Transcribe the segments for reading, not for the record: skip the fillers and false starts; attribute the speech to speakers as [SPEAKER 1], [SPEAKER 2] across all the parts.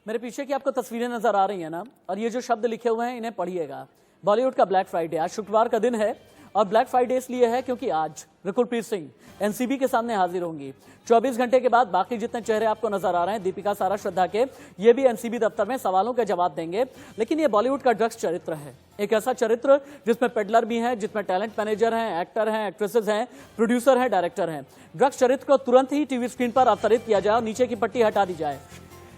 [SPEAKER 1] मेरे पीछे की आपको तस्वीरें नजर आ रही हैं ना, और ये जो शब्द लिखे हुए हैं इन्हें पढ़िएगा। बॉलीवुड का ब्लैक फ्राइडे, आज शुक्रवार का दिन है और ब्लैक फ्राइडे इसलिए है क्योंकि आज रकुलप्रीत सिंह एनसीबी के सामने हाजिर होंगी। 24 घंटे के बाद बाकी जितने चेहरे आपको नजर आ रहे हैं, दीपिका, सारा, श्रद्धा के, ये भी एनसीबी दफ्तर में सवालों के जवाब देंगे। लेकिन ये बॉलीवुड का ड्रग्स चरित्र है, एक ऐसा चरित्र जिसमें पेडलर भी हैं, जिसमें टैलेंट मैनेजर हैं, एक्टर हैं, एक्ट्रेसेस हैं, प्रोड्यूसर हैं, डायरेक्टर हैं। ड्रग्स चरित्र को तुरंत ही टीवी स्क्रीन पर अवतरित किया जाए और नीचे की पट्टी हटा दी जाए।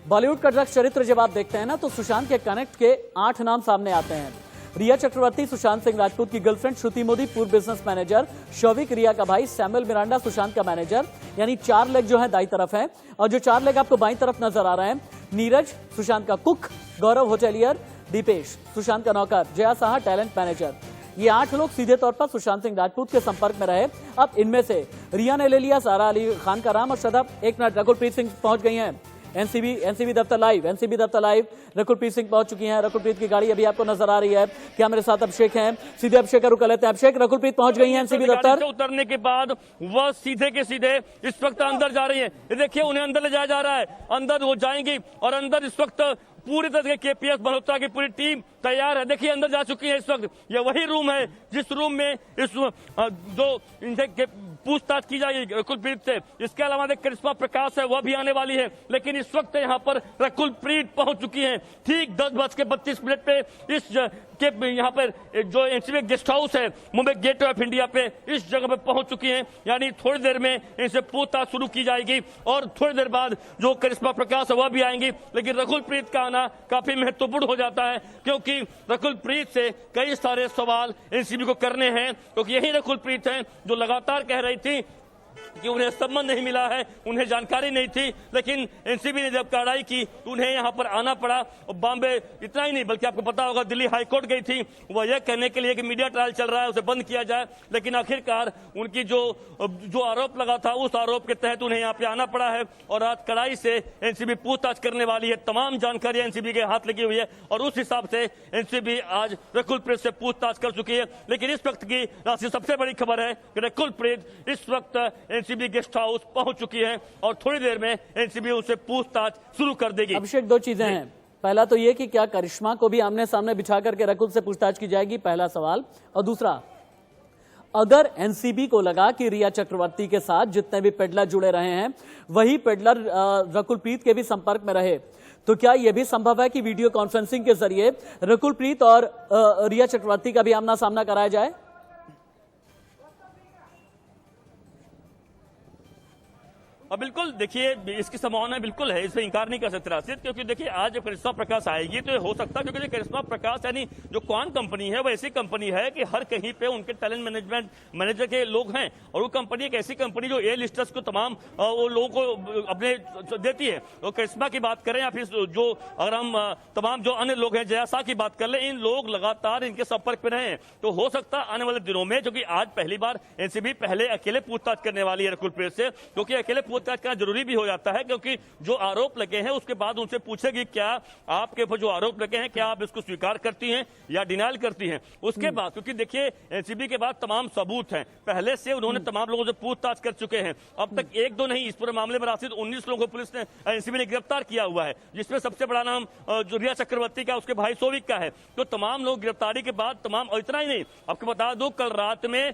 [SPEAKER 1] बॉलीवुड का ड्रग्स चरित्र जब आप देखते हैं ना, तो सुशांत के कनेक्ट के 8 नाम सामने आते हैं। रिया चक्रवर्ती, सुशांत सिंह राजपूत की गर्लफ्रेंड श्रुति मोदी, पूर्व बिजनेस मैनेजर शौविक, रिया का भाई सैमुअल मिरांडा, सुशांत का मैनेजर। यानी 4 लेग जो है दाई तरफ है, और जो 4 लेग आपको बाईं तरफ नजर आ रहे हैं, नीरज सुशांत का कुक, गौरव होटेलियर, दीपेश सुशांत का नौकर, जया साहा टैलेंट मैनेजर। ये 8 लोग सीधे तौर पर सुशांत सिंह राजपूत के संपर्क में रहे। अब इनमें से रिया ने ले लिया सारा अली खान का राम और श्रद्धा। एक मिनट, रकुलप्रीत सिंह पहुंच गई हैं एनसीबी दफ्तर लाइव। रकुलप्रीत सिंह पहुंच चुकी हैं। रकुलप्रीत की गाड़ी अभी आपको नजर आ रही है। क्या मेरे साथ अभिषेक हैं? सीधे अभिषेक का रुक लेते हैं। अभिषेक, रकुलप्रीत पहुंच गई हैं एनसीबी दफ्तर।
[SPEAKER 2] उतरने के बाद वह सीधे के सीधे इस वक्त अंदर जा रही है। ये देखिए, उन्हें अंदर ले जाया जा रहा है। अंदर वो जाएंगी और अंदर इस वक्त पूरी तरह से केपीएस मल्होत्रा की पूरी टीम तैयार है। देखिए, अंदर जा चुकी है। इस वक्त ये वही रूम है जिस रूम में इस जो इनसे पूछताछ की जाएगी रकुलप्रीत से। इसके अलावा करिश्मा प्रकाश है, वह भी आने वाली है। लेकिन इस वक्त यहाँ पर रकुलप्रीत पहुंच चुकी है। ठीक 10:32 पे इस के यहाँ पर जो एनसीबी गेस्ट हाउस है मुंबई गेट ऑफ इंडिया पे, इस जगह पे पहुंच चुकी हैं। यानी थोड़ी देर में इनसे पूछताछ शुरू की जाएगी और थोड़ी देर बाद जो करिश्मा प्रकाश है वह भी आएंगी। लेकिन रकुलप्रीत का आना काफी महत्वपूर्ण हो जाता है, क्योंकि रकुलप्रीत से कई सारे सवाल एनसीबी को करने हैं। क्योंकि यही रकुलप्रीत है जो लगातार कह रही थी कि उन्हें संबंध नहीं मिला है, उन्हें जानकारी नहीं थी। लेकिन एनसीबी ने जब कार्रवाई की तो उन्हें यहाँ पर आना पड़ा। और बॉम्बे इतना ही नहीं, बल्कि आपको पता होगा दिल्ली हाईकोर्ट गई थी, वह यह कहने के लिए कि मीडिया ट्रायल चल रहा है, उसे बंद किया जाए। लेकिन आखिरकार उनकी जो आरोप लगा था, उस आरोप के तहत उन्हें यहाँ पे आना पड़ा है। और आज कड़ाई से एनसीबी पूछताछ करने वाली है। तमाम जानकारी एनसीबी के हाथ लगी हुई है और उस हिसाब से एनसीबी आज रकुलप्रीत से पूछताछ कर चुकी है। लेकिन इस वक्त की सबसे बड़ी खबर है कि रकुलप्रीत इस वक्त एनसीबी गेस्ट हाउस पहुंच चुकी है और थोड़ी देर में एनसीबी उनसे पूछताछ शुरू कर देगी।
[SPEAKER 1] अभिषेक, 2 चीजें हैं। पहला तो ये कि क्या करिश्मा को भी आमने सामने बिठा करके रकुल से पूछताछ की जाएगी, पहला सवाल। और दूसरा, अगर एनसीबी को लगा कि रिया चक्रवर्ती के साथ जितने भी पेडलर जुड़े रहे हैं वही पेडलर रकुलप्रीत के भी संपर्क में रहे, तो क्या यह भी संभव है कि वीडियो कॉन्फ्रेंसिंग के जरिए रकुलप्रीत और रिया चक्रवर्ती का भी आमना सामना कराया जाए?
[SPEAKER 2] बिल्कुल, देखिए, इसकी संभावना बिल्कुल है, इसमें इंकार नहीं कर सकते राशिद। क्योंकि देखिए, आज जब करिश्मा प्रकाश आएगी तो ये हो सकता है, क्योंकि करिश्मा प्रकाश यानी जो क्वान कंपनी है वो ऐसी कंपनी है कि हर कहीं पे उनके टैलेंट मैनेजर के लोग हैं। और वो कंपनी एक ऐसी कंपनी जो ए लिस्टर्स को तमाम वो लोगों को अपने देती है। तो करिश्मा की बात करें या फिर जो अगर हम तमाम जो अन्य लोग हैं, जया शाह की बात कर ले, इन लोग लगातार इनके संपर्क में रहे हैं। तो हो सकता है आने वाले दिनों में, क्योंकि आज पहली बार एनसीबी पहले अकेले पूछताछ करने वाली है रकुलप्रीत से, क्योंकि अकेले पूछताछ करना जरूरी भी हो जाता है। क्योंकि जो आरोप लगे हैं उसके बाद उनसे पूछेगी क्या आपके ऊपर जो आरोप लगे हैं क्या आप इसको स्वीकार करती हैं या डिनाइल करती हैं। उसके बाद, क्योंकि देखिए एनसीबी के बाद तमाम सबूत हैं, पहले से उन्होंने तमाम लोगों से पूछताछ कर चुके हैं। अब तक 1-2 नहीं, इस पूरे मामले में राशिद 19 लोगों को पुलिस ने एनसीबी ने गिरफ्तार किया हुआ है, जिसमें सबसे बड़ा नाम जो रिया चक्रवर्ती का, उसके भाई शौविक का है। तो तमाम लोग गिरफ्तारी के बाद तमाम, और इतना ही नहीं, आपको बता दूं कल रात में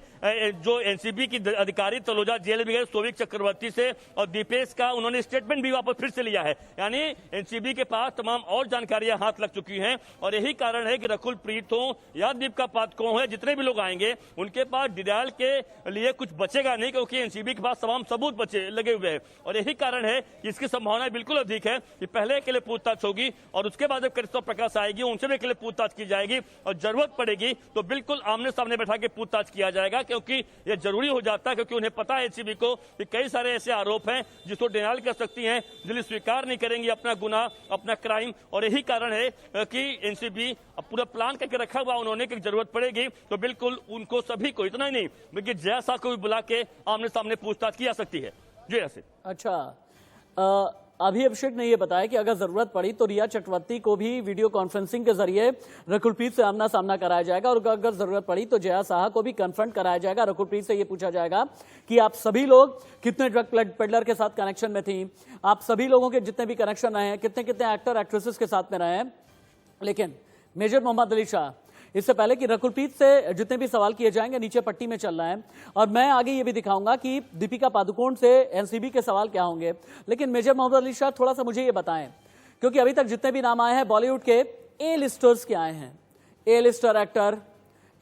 [SPEAKER 2] जो एनसीबी की अधिकारी तलोजा जेल में गए शौविक चक्रवर्ती से और दीपेश का उन्होंने स्टेटमेंट भी वापस फिर से लिया है। यानी एनसीबी के पास तमाम और जानकारियां हाथ लग चुकी हैं। और यही कारण है कि रकुलप्रीत हो या दीपिका पादुकोण हो, जितने भी लोग आएंगे उनके पास डिनाइल के लिए कुछ बचेगा नहीं, क्योंकि एनसीबी के पास तमाम सबूत बचे लगे हुए हैं। और यही कारण है कि इसकी संभावना बिल्कुल अधिक है कि पहले के लिए पूछताछ होगी और उसके बाद जब करिश्मा प्रकाश आएगी उनसे भी के लिए पूछताछ की जाएगी। और जरूरत पड़ेगी तो बिल्कुल आमने सामने बैठा के पूछताछ किया जाएगा, क्योंकि यह जरूरी हो जाता है। क्योंकि उन्हें पता है एनसीबी को कि कई सारे ऐसे आरोप हैं जिसको डिनाइल कर सकती हैं, दिल्ली स्वीकार नहीं करेंगी अपना गुनाह, अपना क्राइम। और यही कारण है कि एनसीबी पूरा प्लान करके रखा हुआ उन्होंने कि जरूरत पड़ेगी तो बिल्कुल उनको सभी को, इतना ही नहीं बल्कि जया शाह को भी बुला के आमने सामने पूछताछ की जा सकती है। जी राशिद।
[SPEAKER 1] अच्छा, अभी अभिषेक ने यह बताया कि अगर जरूरत पड़ी तो रिया चक्रवर्ती को भी वीडियो कॉन्फ्रेंसिंग के जरिए रकुलप्रीत से आमना सामना कराया जाएगा और अगर जरूरत पड़ी तो जया साहा को भी कन्फ्रंट कराया जाएगा। रकुलप्रीत से यह पूछा जाएगा कि आप सभी लोग कितने ड्रग पेडलर के साथ कनेक्शन में थी, आप सभी लोगों के जितने भी कनेक्शन रहे हैं, कितने कितने एक्टर एक्ट्रेसेस के साथ में रहे हैं। लेकिन मेजर मोहम्मद अली शाह, इससे पहले कि रकुलप्रीत से जितने भी सवाल किए जाएंगे नीचे पट्टी में चल रहा है और मैं आगे ये भी दिखाऊंगा कि दीपिका पादुकोण से एनसीबी के सवाल क्या होंगे। लेकिन मेजर मोहम्मद अली शाह थोड़ा सा मुझे ये बताएं, क्योंकि अभी तक जितने भी नाम आए हैं बॉलीवुड के ए लिस्टर्स के आए हैं, ए लिस्टर एक्टर,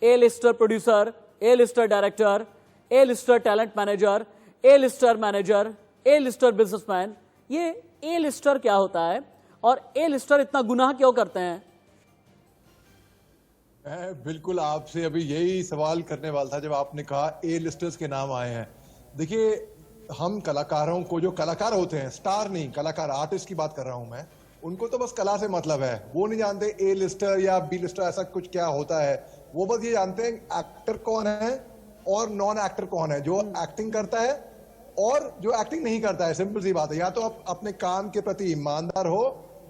[SPEAKER 1] ए लिस्टर प्रोड्यूसर, ए लिस्टर डायरेक्टर, ए लिस्टर टैलेंट मैनेजर, ए लिस्टर मैनेजर, ए लिस्टर बिजनेसमैन। ये ए लिस्टर क्या होता है और ए लिस्टर इतना गुनाह क्यों करते हैं?
[SPEAKER 3] मैं बिल्कुल आपसे अभी यही सवाल करने वाला था जब आपने कहा ए लिस्टर्स के नाम आए हैं। देखिए, हम कलाकारों को, जो कलाकार होते हैं, स्टार नहीं, कलाकार, आर्टिस्ट की बात कर रहा हूं मैं, उनको तो बस कला से मतलब है। वो नहीं जानते ए लिस्टर या बी लिस्टर ऐसा कुछ क्या होता है। वो बस ये जानते हैं एक्टर कौन है और नॉन एक्टर कौन है, जो एक्टिंग करता है और जो एक्टिंग नहीं करता है। सिंपल सी बात है, या तो आप अपने काम के प्रति ईमानदार हो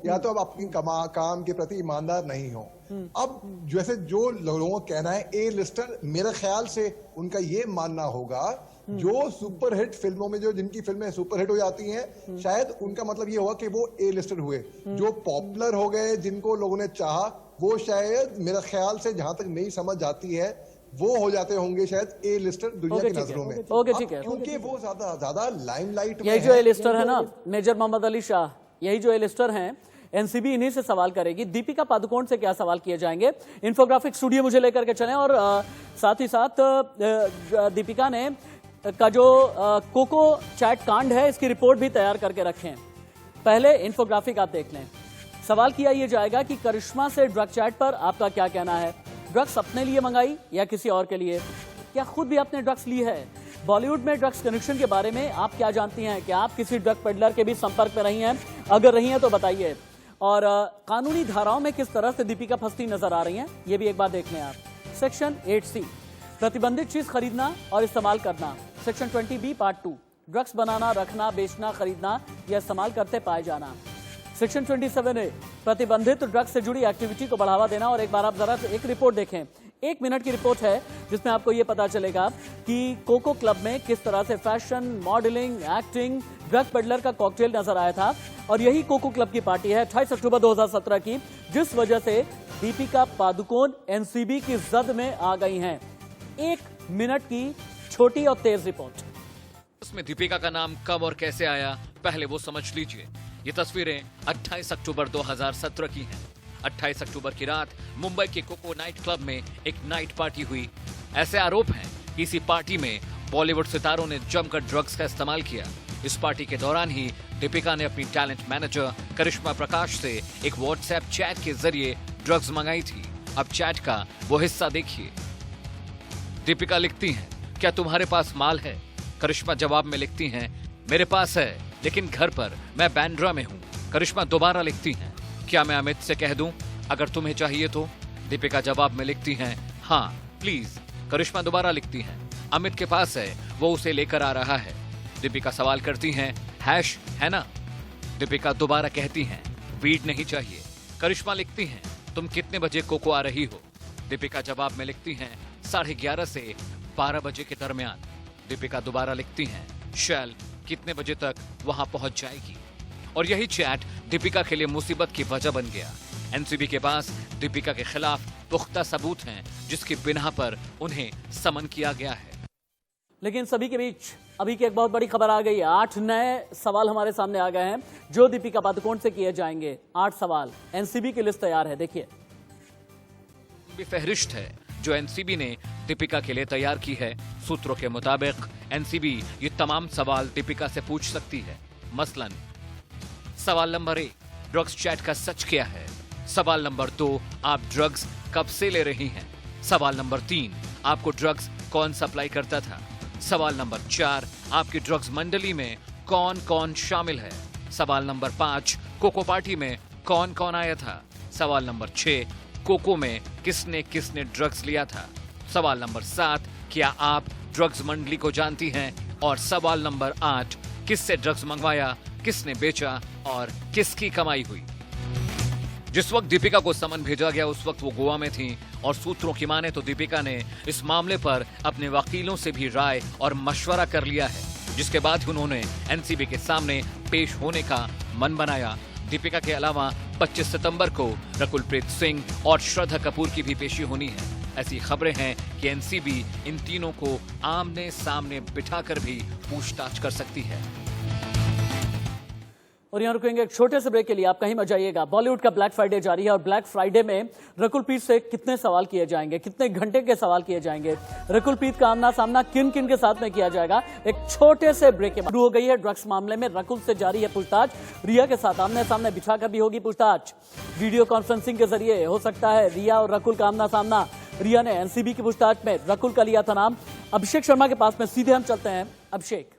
[SPEAKER 3] या तो आप अपनी काम के प्रति ईमानदार नहीं हो। अब जैसे जो लोगों का कहना है ए लिस्टर, मेरे ख्याल से उनका ये मानना होगा जो सुपरहिट फिल्मों में, जो जिनकी फिल्में सुपरहिट हो जाती हैं, शायद उनका मतलब ये होगा कि वो ए लिस्टर हुए। जो पॉपुलर हो गए, जिनको लोगों ने चाहा, वो शायद मेरे ख्याल से, जहां तक नहीं समझ जाती है, वो हो जाते होंगे शायद ए लिस्टर दुनिया की नजरों में।
[SPEAKER 1] ओके, ठीक है,
[SPEAKER 3] क्योंकि वो ज्यादा लाइमलाइट में
[SPEAKER 1] यही जो ए लिस्टर है ना, मेजर मोहम्मद अली शाह, यही जो ए लिस्टर हैं, एनसीबी इन्हीं से सवाल करेगी। दीपिका पादुकोण से क्या सवाल किए जाएंगे? इन्फोग्राफिक स्टूडियो मुझे लेकर के चलें और साथ ही साथ दीपिका ने का जो कोको चैट कांड है, इसकी रिपोर्ट भी तैयार करके रखें। पहले इन्फोग्राफिक आप देख लें। सवाल किया यह जाएगा कि करिश्मा से ड्रग चैट पर आपका क्या कहना है? ड्रग्स अपने लिए मंगाई या किसी और के लिए? क्या खुद भी आपने ड्रग्स ली है? बॉलीवुड में ड्रग्स कनेक्शन के बारे में आप क्या जानती हैं? क्या आप किसी ड्रग पेडलर के भी संपर्क में रही हैं? अगर रही हैं तो बताइए। और कानूनी धाराओं में किस तरह से दीपिका फंसती नजर आ रही हैं, ये भी एक बार देख लें आप। सेक्शन 8C, प्रतिबंधित चीज खरीदना और इस्तेमाल करना। सेक्शन 20B पार्ट 2, ड्रग्स बनाना, रखना, बेचना, खरीदना या इस्तेमाल करते पाए जाना। सेक्शन 27A, प्रतिबंधित ड्रग्स से जुड़ी एक्टिविटी को बढ़ावा देना। और एक बार आप जरा एक रिपोर्ट देखें, 1 मिनट की रिपोर्ट है जिसमें आपको यह पता चलेगा कि कोको क्लब में किस तरह से fashion, modelling, acting, drug peddler का कॉकटेल नजर आया था। और यही कोको क्लब की पार्टी है 28 अक्टूबर 2017 की, जिस वजह से दीपिका पादुकोण एनसीबी की जद में आ गई हैं। 1 मिनट की छोटी और तेज रिपोर्ट।
[SPEAKER 4] इसमें दीपिका का नाम कब और कैसे आया, पहले वो समझ लीजिए। ये तस्वीरें 28 अक्टूबर 2017 की हैं। 28 अक्टूबर की रात मुंबई के कोको नाइट क्लब में एक नाइट पार्टी हुई। ऐसे आरोप हैं कि इसी पार्टी में बॉलीवुड सितारों ने जमकर ड्रग्स का इस्तेमाल किया। इस पार्टी के दौरान ही दीपिका ने अपनी टैलेंट मैनेजर करिश्मा प्रकाश से एक व्हाट्सएप चैट के जरिए ड्रग्स मंगाई थी। अब चैट का वो हिस्सा देखिए। दीपिका लिखती हैं, क्या तुम्हारे पास माल है? करिश्मा जवाब में लिखती हैं, मेरे पास है लेकिन घर पर, मैं बांद्रा में हूँ। करिश्मा दोबारा लिखती हैं, क्या मैं अमित से कह दूं अगर तुम्हें चाहिए तो? दीपिका जवाब में लिखती हैं, हाँ प्लीज। करिश्मा दोबारा लिखती हैं, अमित के पास है, वो उसे लेकर आ रहा है। दीपिका सवाल करती हैं, हैश है ना? दीपिका दोबारा कहती हैं, वीड नहीं चाहिए। करिश्मा लिखती हैं, तुम कितने बजे कोको आ रही हो? दीपिका जवाब में लिखती हैं, 11:30 से 12 बजे के दरमियान। दीपिका दोबारा लिखती हैं, शैल कितने बजे तक वहां पहुंच जाएगी? और यही चैट दीपिका के लिए मुसीबत की वजह बन गया। एनसीबी के पास दीपिका के खिलाफ पुख्ता सबूत हैं, जिसकी बिना पर उन्हें समन किया गया है।
[SPEAKER 1] लेकिन सभी के बीच अभी की एक बहुत बड़ी खबर आ गई है। 8 नए सवाल हमारे सामने आ गए हैं जो दीपिका पादुकोण से किए जाएंगे। 8 सवाल, एनसीबी की लिस्ट तैयार है, देखिए।
[SPEAKER 4] फहरिस्त है जो एनसीबी ने दीपिका के लिए तैयार की है। सूत्रों के मुताबिक एनसीबी ये तमाम सवाल दीपिका से पूछ सकती है। मसलन सवाल नंबर 1, ड्रग्स चैट का सच क्या है? सवाल नंबर 2, आप ड्रग्स कब से ले रही हैं? सवाल नंबर 3, आपको ड्रग्स कौन सप्लाई करता था? सवाल नंबर 4, आपकी ड्रग्स मंडली में कौन कौन शामिल है? सवाल नंबर 5, कोको पार्टी में कौन कौन आया था? सवाल नंबर 6, कोको में किसने किसने ड्रग्स लिया था? सवाल नंबर 7, क्या आप ड्रग्स मंडली को जानती हैं? और सवाल नंबर 8, किससे ड्रग्स मंगवाया, किसने बेचा और किसकी कमाई हुई। जिस वक्त दीपिका को समन भेजा गया उस वक्त वो गोवा में थी और सूत्रों की माने तो दीपिका ने इस मामले पर अपने वकीलों से भी राय और मशवरा कर लिया है, जिसके बाद उन्होंने एनसीबी के सामने पेश होने का मन बनाया। दीपिका के अलावा 25 सितंबर को रकुलप्रीत सिंह और श्रद्धा कपूर की भी पेशी होनी है। ऐसी खबरें हैं कि एनसीबी इन तीनों को आमने सामने बिठाकर भी पूछताछ कर सकती है।
[SPEAKER 1] और यहाँ रुकेंगे एक छोटे से ब्रेक के लिए, आप कहीं मत जाइएगा। बॉलीवुड का ब्लैक फ्राइडे जारी है और ब्लैक फ्राइडे में रकुलप्रीत से कितने सवाल किए जाएंगे, कितने घंटे के सवाल किए जाएंगे, रकुलप्रीत का आमना सामना किन किन के साथ में किया जाएगा, एक छोटे से ब्रेक के बाद शुरू हो गई है। ड्रग्स मामले में रकुल से जारी है पूछताछ, रिया के साथ आमने सामने बिछाकर भी होगी पूछताछ। वीडियो कॉन्फ्रेंसिंग के जरिए हो सकता है रिया और रकुल का आमना सामना। रिया ने एनसीबी की पूछताछ में रकुल का लिया था नाम। अभिषेक शर्मा के पास में सीधे हम चलते हैं। अभिषेक,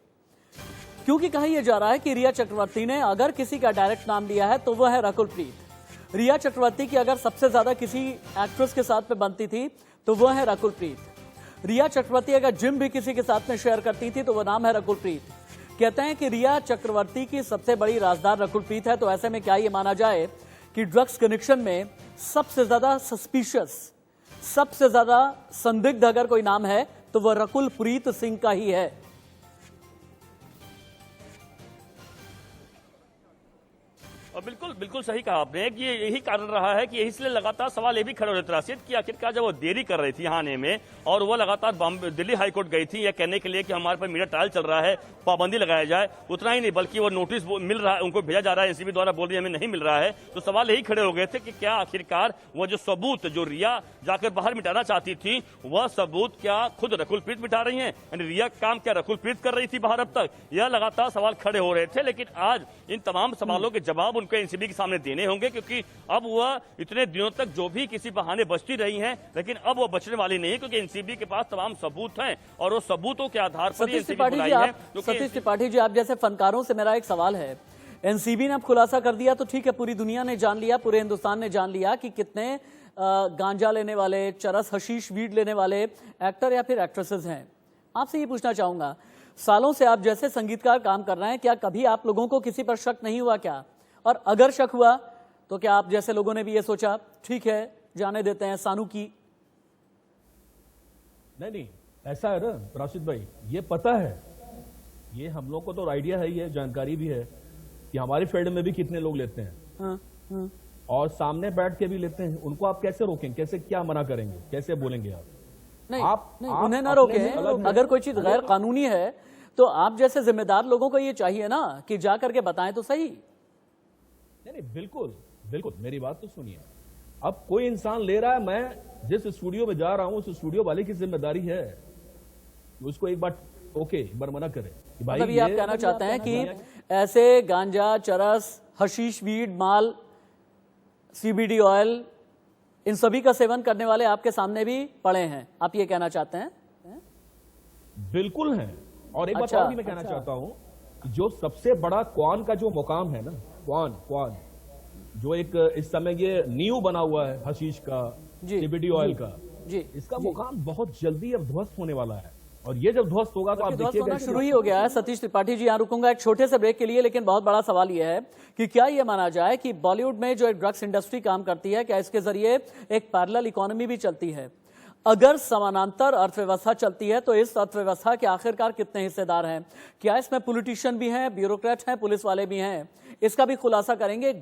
[SPEAKER 1] क्योंकि कहा यह जा रहा है कि रिया चक्रवर्ती ने अगर किसी का डायरेक्ट नाम लिया है तो वह है रकुलप्रीत। रिया चक्रवर्ती की अगर सबसे ज्यादा किसी एक्ट्रेस के साथ में बनती थी तो वह है रकुलप्रीत। रिया चक्रवर्ती अगर जिम भी किसी के साथ में शेयर करती थी तो वह नाम है रकुलप्रीत। कहते हैं कि रिया चक्रवर्ती की सबसे बड़ी राजदार रकुलप्रीत है। तो ऐसे में क्या यह माना जाए कि ड्रग्स कनेक्शन में सबसे ज्यादा सस्पिशियस, सबसे ज्यादा संदिग्ध अगर कोई नाम है तो वह रकुलप्रीत सिंह का ही है।
[SPEAKER 2] और बिल्कुल बिल्कुल सही कहा आपने कि यही कारण रहा है कि इसलिए लगातार सवाल ये भी खड़े हो रहे थे राशिद कि आखिरकार जब वो देरी कर रही थी यहाँ आने में और वो लगातार दिल्ली हाईकोर्ट गई थी यह कहने के लिए कि हमारे पर मीडिया ट्रायल चल रहा है, पाबंदी लगाया जाए, उतना ही नहीं बल्कि वो नोटिस मिल रहा है, उनको भेजा जा रहा है, एनसीबी द्वारा बोल रही हमें नहीं मिल रहा है। तो सवाल यही खड़े हो गए थे कि क्या आखिरकार वो जो सबूत जो रिया जाकर बाहर मिटाना चाहती थी वह सबूत क्या खुद रकुलप्रीत मिटा रही है, यानी रिया काम क्या रकुलप्रीत कर रही थी बाहर अब तक, यह लगातार सवाल खड़े हो रहे थे। लेकिन आज इन तमाम सवालों के जवाब उनको एनसीबी के सामने देने होंगे, क्योंकि अब वह इतने दिनों तक जो भी किसी बहाने बचती रही हैं, लेकिन अब वह बचने वाली नहीं है, क्योंकि एनसीबी के पास तमाम सबूत हैं और उस सबूतों के आधार पर
[SPEAKER 1] सतीश त्रिपाठी जी, आप जैसे फनकारों से मेरा एक सवाल है। एनसीबी ने अब खुलासा कर दिया तो ठीक है, पूरी दुनिया ने जान लिया, पूरे हिंदुस्तान ने जान लिया कि कितने गांजा लेने वाले, चरस, हशीश, वीड लेने वाले एक्टर या फिर एक्ट्रेसेस हैं। आपसे ये पूछना चाहूंगा, सालों से आप जैसे संगीतकार काम कर रहे हैं, क्या कभी आप लोगों को किसी पर शक नहीं हुआ क्या? और अगर शक हुआ तो क्या आप जैसे लोगों ने भी ये सोचा ठीक है जाने देते हैं सानू की?
[SPEAKER 5] नहीं, ऐसा है ना राशिद भाई, ये पता है, ये हम लोग को तो आइडिया है, ये जानकारी भी है कि हमारे फील्ड में भी कितने लोग लेते हैं और सामने बैठ के भी लेते हैं। उनको आप कैसे रोकेंगे, कैसे क्या मना करेंगे, कैसे बोलेंगे आप?
[SPEAKER 1] नहीं,
[SPEAKER 5] आप
[SPEAKER 1] उन्हें ना रोकें। अगर कोई चीज गैर कानूनी है तो आप जैसे जिम्मेदार लोगों को ये चाहिए ना कि जा करके बताएं तो सही।
[SPEAKER 5] नहीं, बिल्कुल बिल्कुल, मेरी बात तो सुनिए। अब कोई इंसान ले रहा है, मैं जिस स्टूडियो में जा रहा हूं उस स्टूडियो वाले की जिम्मेदारी है उसको एक बार एक बार मना करे कि भाई
[SPEAKER 1] मतलब ये आप कहना चाहते हैं कि ऐसे गांजा, चरस, हशीश, वीड, माल, सीबीडी ऑयल, इन सभी का सेवन करने वाले आपके सामने भी पड़े हैं, आप ये कहना चाहते हैं?
[SPEAKER 5] बिल्कुल है। और एक बात और भी मैं कहना चाहता हूं, जो सबसे बड़ा क्वान का जो मुकाम है ना, क्वान जो एक इस समय ये न्यू बना हुआ है हशीश का, सीबीडी ऑयल का, इसका मुकाम बहुत जल्दी अब ध्वस्त होने वाला है। और ये जब ध्वस्त होगा तो आप देखिएगा
[SPEAKER 1] शुरू ही हो गया है। सतीश त्रिपाठी जी, यहां रुकूंगा एक छोटे से ब्रेक के लिए, लेकिन बहुत बड़ा सवाल यह है कि क्या यह माना जाए कि बॉलीवुड में जो एक ड्रग्स इंडस्ट्री काम करती है, क्या इसके जरिए एक पैरेलल इकोनॉमी भी चलती है? अगर समानांतर अर्थव्यवस्था चलती है तो इस अर्थव्यवस्था के आखिरकार कितने हिस्सेदार हैं? क्या इसमें पॉलिटिशियन भी हैं, ब्यूरोक्रेट हैं, पुलिस वाले भी हैं? इसका भी खुलासा करेंगे।